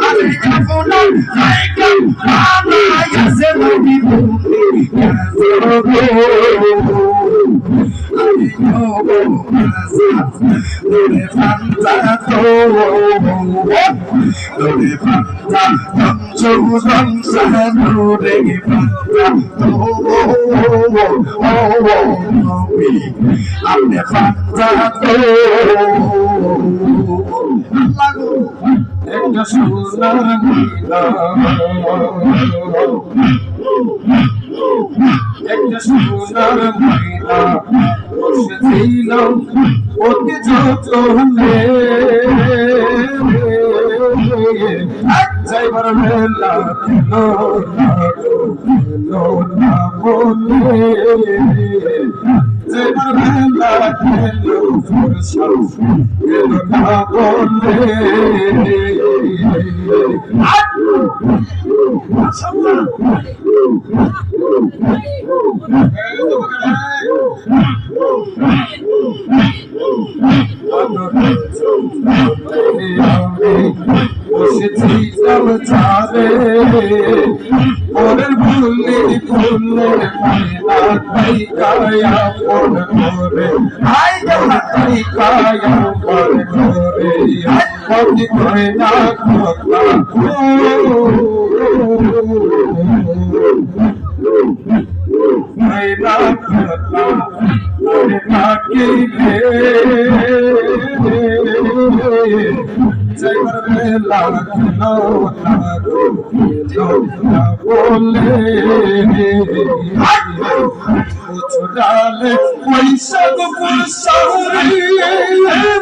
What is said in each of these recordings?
আরে আপনার জায়গা বানাইছে নবী Dore Fanta to, Dore Fanta, Tamsudan Dore Fanta to, Amne Fanta to. Ekta sonar mila, ekta sonar mila. Selam ote jotone jaibar mela no na bole jaibar mela no fursat na bole maşallah Orer bulli pulle mai kaya por kore ai kai kaya por kore ai koi na kota mai na kota ore na ki jaibar mela no na bole kuch dale paisa ko pulsari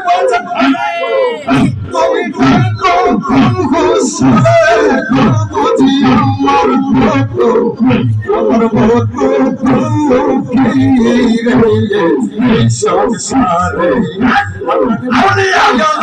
baja koi ko khusre ko buji amar bhoto ki re samsare amne amar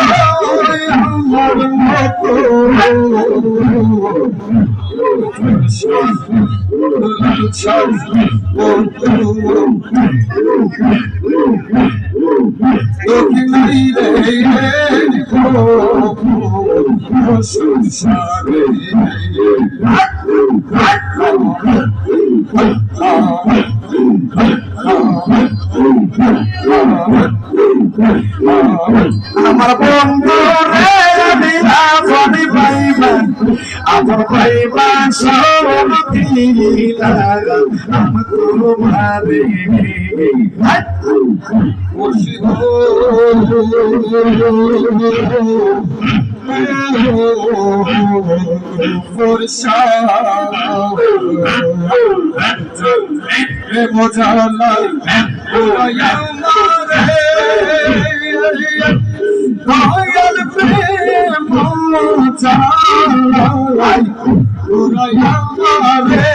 আমার বন্ধু রে দিলা ফনি পাইবা আমার পাইবা সব দিলা আমার তোমারে মুর্শিদ ফরসা রে মোজালা Royal Prem Chalai Urayamare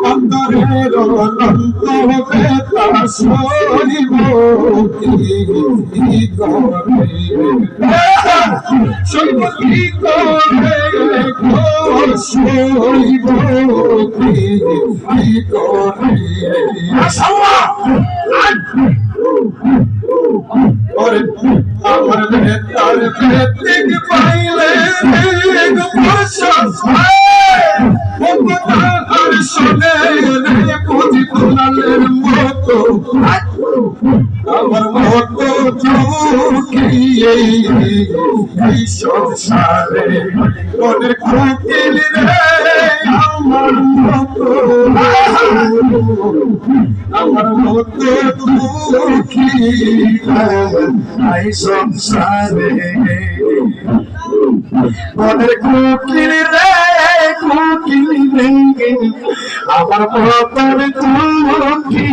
Andare Rolando Beta Soibo Igore Soibo Igore Soibo Igore Asawa और अमर में तार तिग पाइले तिग पुरुष है वो हर सुने ने पूजी तुलले मोतो अमर मोतो जो किए ईश्वर सारे और कोकिल रे अमर मोतो दुखी आई संसारे ওদের কোকিল রে কোকিল রে আমার মতন দুঃখী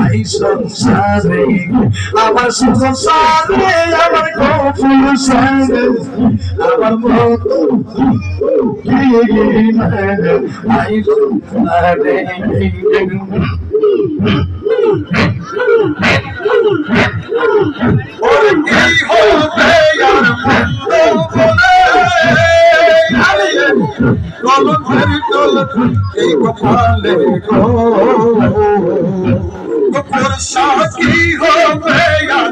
আই সংসারে আমার সংসারে আমার কফুল সঙ্গে আমার মতন আই সংসারে और की होते यार बोले कल फिर कल एक फाले को फिर शादी होते यार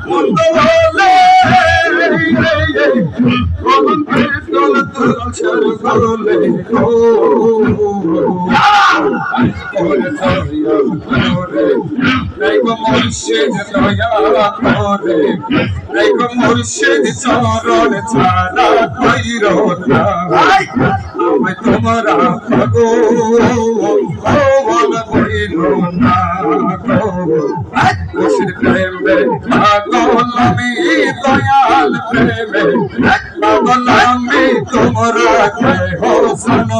मुंडो बोले বছর বলে গো মুর্শিদ দয়া করে মুর্শিদ চরণ ছাড়া কইর না আমি তোমরা গো বল কইল না গো মুর্শিদ প্রেমে পাগল আমি দয়াল প্রেমে পাগল আমি তোমরা কে হো শোনো